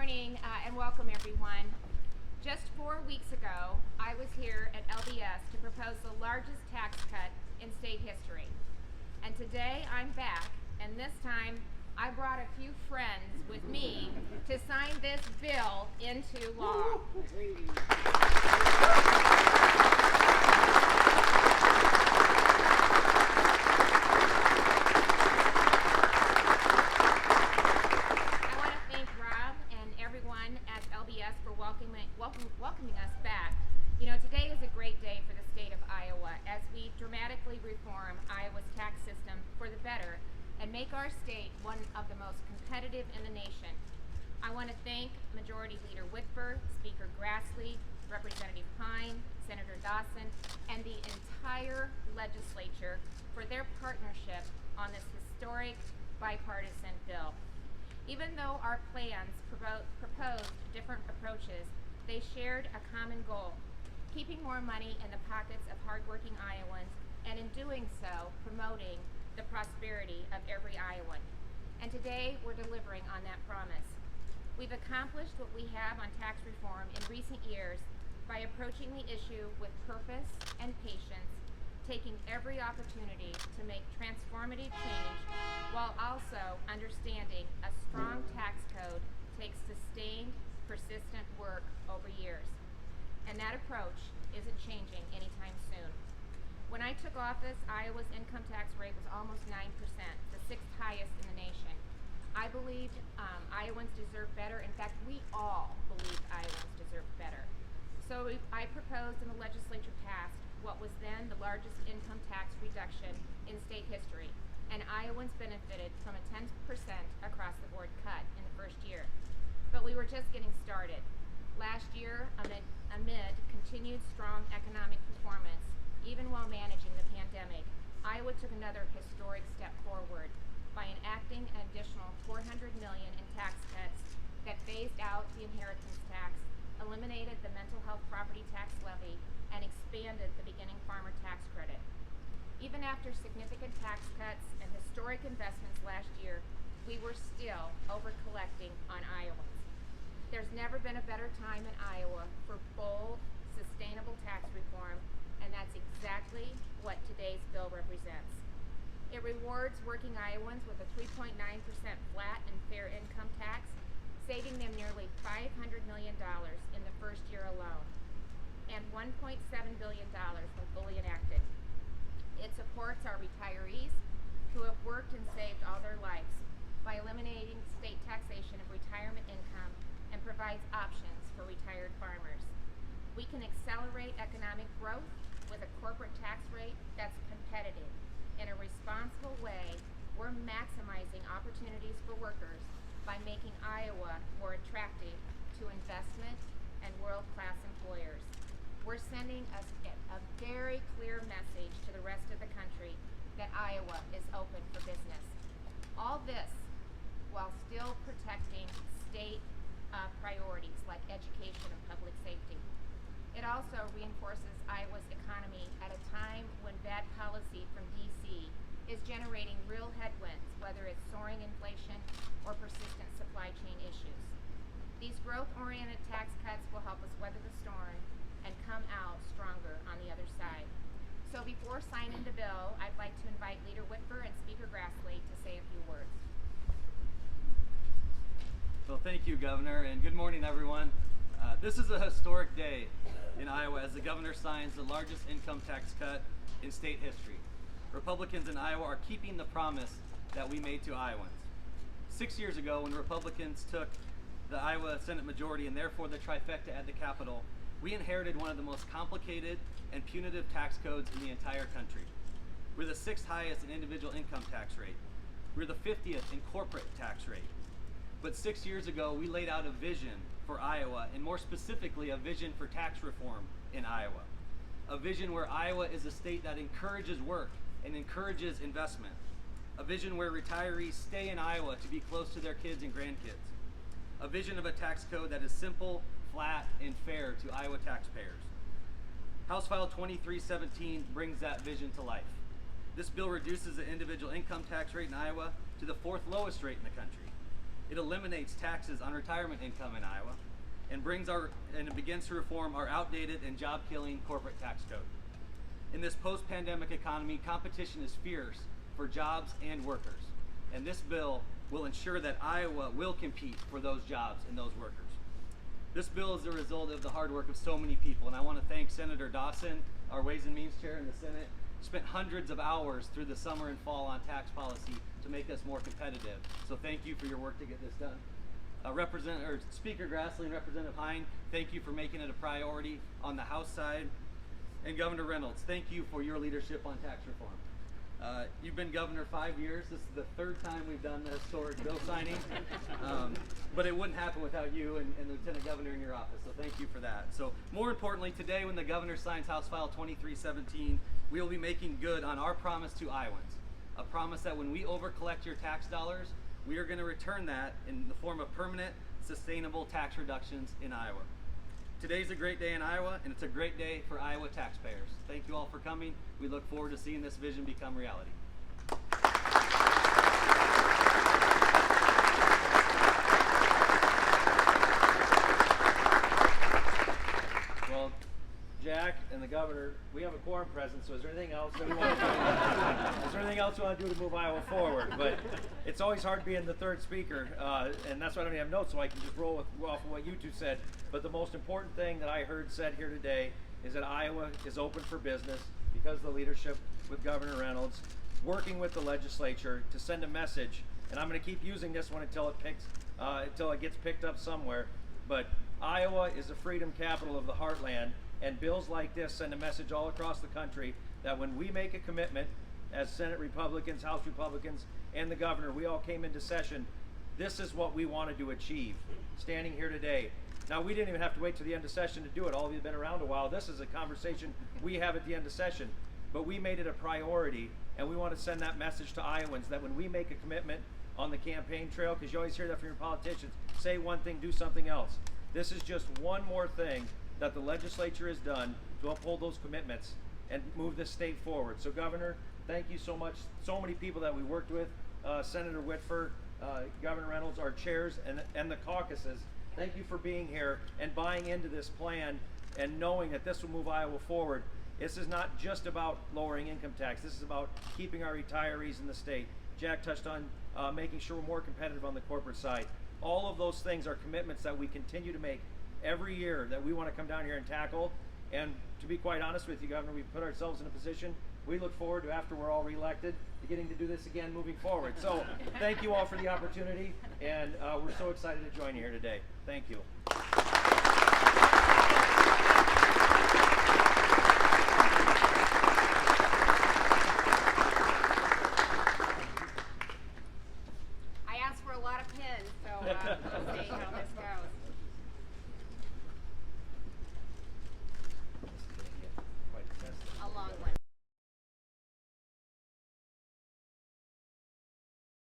morning and welcome everyone. Just 4 weeks ago, I was here at LDS to propose the largest tax cut in state history. And today I'm back, and this time I brought a few friends with me to sign this bill into law. Welcoming us back. You know, today is a great day for the state of Iowa as we dramatically reform Iowa's tax system for the better and make our state one of the most competitive in the nation. I want to thank Majority Leader Whitver, Speaker Grassley, Representative Pine, Senator Dawson, and the entire legislature for their partnership on this historic bipartisan bill. Even though our plans proposed different approaches, they shared a common goal, keeping more money in the pockets of hardworking Iowans, and in doing so, promoting the prosperity of every Iowan. And today, we're delivering on that promise. We've accomplished what we have on tax reform in recent years by approaching the issue with purpose and patience, taking every opportunity to make transformative change while also understanding a strong tax code takes sustained, persistent work over years. And that approach isn't changing anytime soon. When I took office, Iowa's income tax rate was almost 9%, the sixth highest in the nation. I believed Iowans deserve better. In fact, we all believed Iowans deserved better. So I proposed and the legislature passed what was then the largest income tax reduction in state history, and Iowans benefited from a 10% across the board cut in the first year. But we were just getting started. Last year, amid continued strong economic performance, even while managing the pandemic, Iowa took another historic step forward by enacting an additional $400 million in tax cuts that phased out the inheritance tax, eliminated the mental health property tax levy, and expanded the beginning farmer tax credit. Even after significant tax cuts and historic investments last year, we were still over-collecting on Iowans. There's never been a better time in Iowa for bold, sustainable tax reform, and that's exactly what today's bill represents. It rewards working Iowans with a 3.9% flat and fair income tax, saving them nearly $500 million in the first year alone, and $1.7 billion when fully enacted. It supports our retirees who have worked and saved all their lives by eliminating state taxation of retirement income and provides options for retired farmers. We can accelerate economic growth with a corporate tax rate that's competitive. In a responsible way, we're maximizing opportunities for workers by making Iowa more attractive to investment and world-class employers. We're sending a very clear message to the rest of the country that Iowa is open for business. All this while still protecting state priorities like education and public safety. It also reinforces Iowa's economy at a time when bad policy from DC is generating real headwinds, whether it's soaring inflation or persistent supply chain issues. These growth-oriented tax cuts will help us weather the storm and come out stronger on the other side. So before signing the bill, I'd like to invite Leader Whitver and Speaker Grassley to say a few words. Well, thank you, Governor, and good morning, everyone. This is a historic day in Iowa as the governor signs the largest income tax cut in state history. Republicans in Iowa are keeping the promise that we made to Iowans. 6 years ago, when Republicans took the Iowa Senate majority and therefore the trifecta at the Capitol, we inherited one of the most complicated and punitive tax codes in the entire country. We're the sixth highest in individual income tax rate. We're the 50th in corporate tax rate. But 6 years ago, we laid out a vision for Iowa, and more specifically, a vision for tax reform in Iowa. A vision where Iowa is a state that encourages work and encourages investment. A vision where retirees stay in Iowa to be close to their kids and grandkids. A vision of a tax code that is simple, flat, and fair to Iowa taxpayers. House File 2317 brings that vision to life. This bill reduces the individual income tax rate in Iowa to the fourth lowest rate in the country. It eliminates taxes on retirement income in Iowa and it begins to reform our outdated and job-killing corporate tax code. In this post-pandemic economy, competition is fierce for jobs and workers, and this bill will ensure that Iowa will compete for those jobs and those workers. This bill is the result of the hard work of so many people, and I want to thank Senator Dawson, our Ways and Means Chair in the Senate, spent hundreds of hours through the summer and fall on tax policy to make us more competitive. So thank you for your work to get this done. Speaker Grassley and Representative Hine, thank you for making it a priority on the House side. And Governor Reynolds, thank you for your leadership on tax reform. You've been governor 5 years. This is the third time we've done the historic bill signing, but it wouldn't happen without you and the Lieutenant Governor in your office, so thank you for that. So more importantly, today when the Governor signs House File 2317, we will be making good on our promise to Iowans, a promise that when we overcollect your tax dollars, we are going to return that in the form of permanent, sustainable tax reductions in Iowa. Today's a great day in Iowa, and it's a great day for Iowa taxpayers. Thank you all for coming. We look forward to seeing this vision become reality. Well, Jack and the governor, we have a quorum present, so is there anything else that we want to do? Is there anything else we want to do to move Iowa forward? But it's always hard being the third speaker, and that's why I don't even have notes, so I can just roll off of what you two said. But the most important thing that I heard said here today is that Iowa is open for business because of the leadership with Governor Reynolds, working with the legislature to send a message. And I'm going to keep using this one until it gets picked up somewhere. But Iowa is the freedom capital of the heartland, and bills like this send a message all across the country that when we make a commitment as Senate Republicans, House Republicans, and the governor, we all came into session, this is what we wanted to achieve, standing here today. Now, we didn't even have to wait to the end of session to do it. All of you have been around a while. This is a conversation we have at the end of session, but we made it a priority, and we want to send that message to Iowans that when we make a commitment on the campaign trail, because you always hear that from your politicians, say one thing, do something else. This is just one more thing that the legislature has done to uphold those commitments and move this state forward. So, Governor, thank you so much. So many people that we worked with, Senator Whitver, Governor Reynolds, our chairs, and the caucuses. Thank you for being here and buying into this plan and knowing that this will move Iowa forward. This is not just about lowering income tax. This is about keeping our retirees in the state. Jack touched on making sure we're more competitive on the corporate side. All of those things are commitments that we continue to make every year that we want to come down here and tackle. And to be quite honest with you, Governor, we've put ourselves in a position we look forward to, after we're all reelected, to getting to do this again moving forward. So thank you all for the opportunity, and we're so excited to join you here today. Thank you.